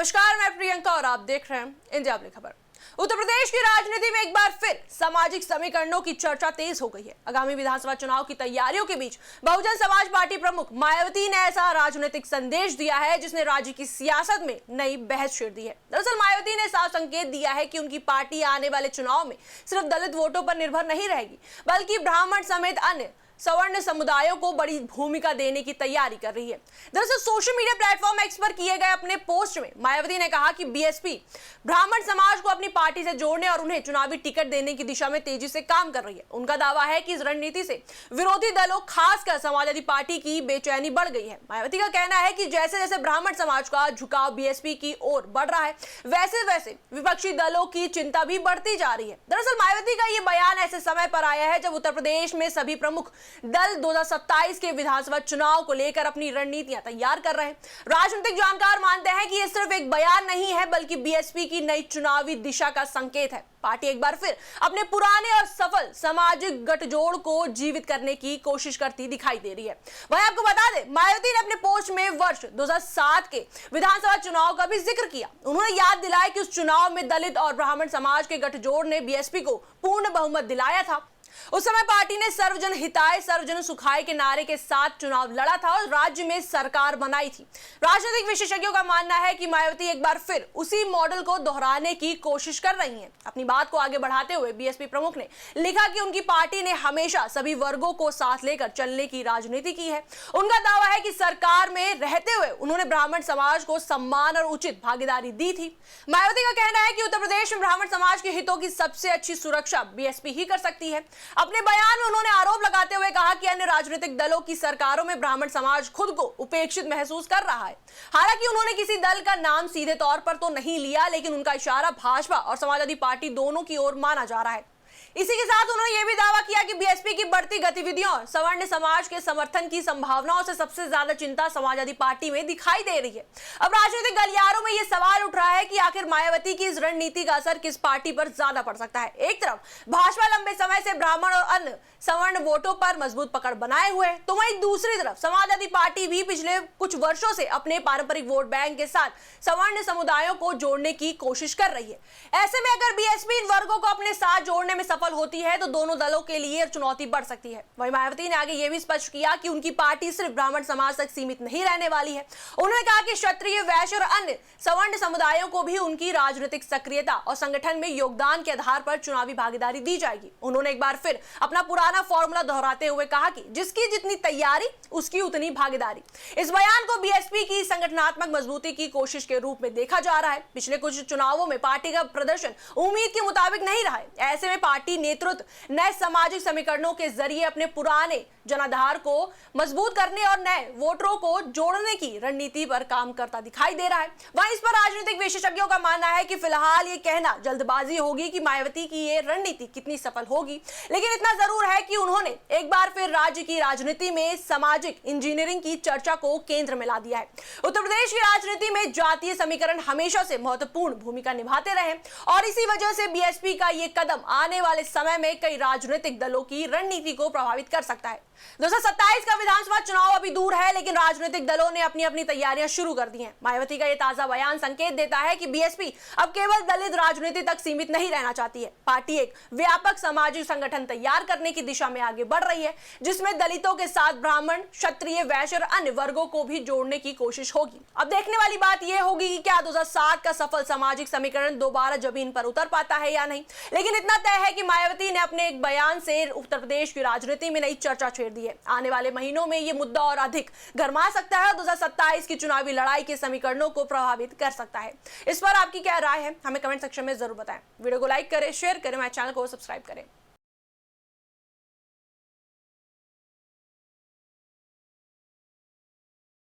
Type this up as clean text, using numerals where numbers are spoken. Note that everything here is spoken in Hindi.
नमस्कार, मैं प्रियंका और आप देख रहे हैं इंडिया अपनी खबर। उत्तर प्रदेश की राजनीति में एक बार फिर सामाजिक समीकरणों की चर्चा तेज हो गई है। आगामी विधानसभा चुनाव की तैयारियों के बीच बहुजन समाज पार्टी प्रमुख मायावती ने ऐसा राजनीतिक संदेश दिया है जिसने राज्य की सियासत में नई बहस छेड़ दी है। दरअसल मायावती ने साफ संकेत दिया है कि उनकी पार्टी आने वाले चुनाव में सिर्फ दलित वोटों पर निर्भर नहीं रहेगी, बल्कि ब्राह्मण समेत अन्य सवर्ण समुदायों को बड़ी भूमिका देने की तैयारी कर रही है। दरअसल सोशल मीडिया प्लेटफॉर्म एक्स पर किए गए अपने पोस्ट में मायावती ने कहा कि बीएसपी ब्राह्मण समाज को अपनी पार्टी से जोड़ने और उन्हें चुनावी टिकट देने की दिशा में तेजी से काम कर रही है। उनका दावा है कि इस रणनीति से विरोधी दलों, खासकर समाजवादी पार्टी की बेचैनी बढ़ गई है। मायावती का कहना है कि जैसे जैसे ब्राह्मण समाज का झुकाव बीएसपी की ओर बढ़ रहा है, वैसे वैसे विपक्षी दलों की चिंता भी बढ़ती जा रही है। दरअसल मायावती का ये बयान ऐसे समय पर आया है जब उत्तर प्रदेश में सभी प्रमुख दल 2027 के विधानसभा चुनाव को लेकर अपनी रणनीतियां तैयार कर रहे हैं। राजनीतिक जानकार मानते हैं कि यह सिर्फ एक बयान नहीं है, बल्कि बीएसपी की नई चुनावी दिशा का संकेत है। पार्टी एक बार फिर अपने पुराने और सफल सामाजिक गठजोड़ को जीवित करने की कोशिश करती दिखाई दे रही है। वहीं आपको बता दें, मायावती ने अपने पोस्ट में वर्ष 2007 के विधानसभा चुनाव का भी जिक्र किया। उन्होंने याद दिलाया कि उस चुनाव में दलित और ब्राह्मण समाज के गठजोड़ ने बीएसपी को पूर्ण बहुमत दिलाया था। उस समय पार्टी ने सर्वजन हिताय सर्वजन सुखाय के नारे के साथ चुनाव लड़ा था और राज्य में सरकार बनाई थी। राजनीतिक विशेषज्ञों का मानना है कि मायावती एक बार फिर उसी मॉडल को दोहराने की कोशिश कर रही हैं। अपनी बात को आगे बढ़ाते हुए बीएसपी प्रमुख ने लिखा कि उनकी पार्टी ने हमेशा सभी वर्गों को साथ लेकर चलने की राजनीति की है। उनका दावा है कि सरकार में रहते हुए उन्होंने ब्राह्मण समाज को सम्मान और उचित भागीदारी दी थी। मायावती का कहना है कि उत्तर प्रदेश में ब्राह्मण समाज के हितों की सबसे अच्छी सुरक्षा बीएसपी ही कर सकती है। अपने बयान में उन्होंने आरोप लगाते हुए कहा कि अन्य राजनीतिक दलों की सरकारों में ब्राह्मण समाज खुद को उपेक्षित महसूस कर रहा है। हालांकि उन्होंने किसी दल का नाम सीधे तौर पर तो नहीं लिया, लेकिन उनका इशारा भाजपा और समाजवादी पार्टी दोनों की ओर माना जा रहा है। इसी के साथ उन्होंने यह भी दावा किया कि बीएसपी की बढ़ती गतिविधियों और सवर्ण समाज के समर्थन की संभावनाओं से सबसे ज्यादा चिंता समाजवादी पार्टी में दिखाई दे रही है। अब राजनीतिक गलियारों में यह सवाल उठ रहा है कि आखिर मायावती की इस रणनीति का असर किस पार्टी पर ज्यादा पड़ सकता है। एक तरफ भाजपा लंबे समय से ब्राह्मण और अन्य सवर्ण वोटों पर मजबूत पकड़ बनाए हुए है, तो वहीं दूसरी तरफ समाजवादी पार्टी भी पिछले कुछ वर्षों से अपने पारंपरिक वोट बैंक के साथ सवर्ण समुदायों को जोड़ने की कोशिश कर रही है। ऐसे में अगर बीएसपी इन वर्गों को अपने साथ जोड़ने में सफल होती है तो दोनों दलों के लिए चुनौती बढ़ सकती है। वहीं मायावती ने आगे यह भी स्पष्ट किया कि उनकी पार्टी सिर्फ ब्राह्मण समाज तक सीमित नहीं रहने वाली है। उन्होंने कहा कि क्षत्रिय, वैश्य और अन्य सवर्ण समुदायों को भी उनकी राजनीतिक सक्रियता और संगठन में योगदान के आधार पर चुनावी भागीदारी दी जाएगी। उन्होंने एक बार फिर अपना पुराना फॉर्मूला दोहराते हुए कहा कि जिसकी जितनी तैयारी उसकी उतनी भागीदारी। इस बयान को बीएसपी की संगठनात्मक मजबूती की कोशिश के रूप में देखा जा रहा है। पिछले कुछ चुनावों में पार्टी का प्रदर्शन उम्मीद के मुताबिक नहीं रहा है। ऐसे में पार्टी नेतृत्व नए सामाजिक समीकरणों के जरिए अपने पुराने जनाधार को मजबूत करने और नए वोटरों को जोड़ने की रणनीति पर काम करता दिखाई दे रहा है। वहीं इस पर राजनीतिक विशेषज्ञों का मानना है कि फिलहाल ये कहना जल्दबाजी होगी कि मायावती की ये रणनीति कितनी सफल होगी, लेकिन इतना जरूर है कि उन्होंने एक बार फिर राज्य की राजनीति में सामाजिक इंजीनियरिंग की चर्चा को केंद्र में ला दिया है। उत्तर प्रदेश की राजनीति में जातीय समीकरण हमेशा से महत्वपूर्ण भूमिका निभाते रहे और इसी वजह से बीएसपी का ये कदम आने वाले समय में कई राजनीतिक दलों की रणनीति को प्रभावित कर सकता है। 2027 का विधानसभा चुनाव अभी दूर है, लेकिन राजनीतिक दलों ने अपनी अपनी तैयारियां शुरू कर दी हैं। मायावती का यह ताजा बयान संकेत देता है कि बीएसपी अब केवल दलित राजनीति तक सीमित नहीं रहना चाहती है। पार्टी एक व्यापक सामाजिक संगठन तैयार करने की दिशा में आगे बढ़ रही है, जिसमें दलितों के साथ ब्राह्मण, क्षत्रिय, वैश्य और अन्य वर्गों को भी जोड़ने की कोशिश होगी। अब देखने वाली बात यह होगी कि क्या 2007 का सफल सामाजिक समीकरण दोबारा जमीन पर उतर पाता है या नहीं। लेकिन इतना तय है कि मायावती ने अपने एक बयान से उत्तर प्रदेश की राजनीति में नई चर्चा छेड़ दी है। आने वाले महीनों में यह मुद्दा और अधिक गरमा सकता है और 2027 की चुनावी लड़ाई के समीकरणों को प्रभावित कर सकता है। इस पर आपकी क्या राय है, हमें कमेंट सेक्शन में जरूर बताएं। वीडियो को लाइक करें, शेयर करें, हमारे चैनल को सब्सक्राइब करें।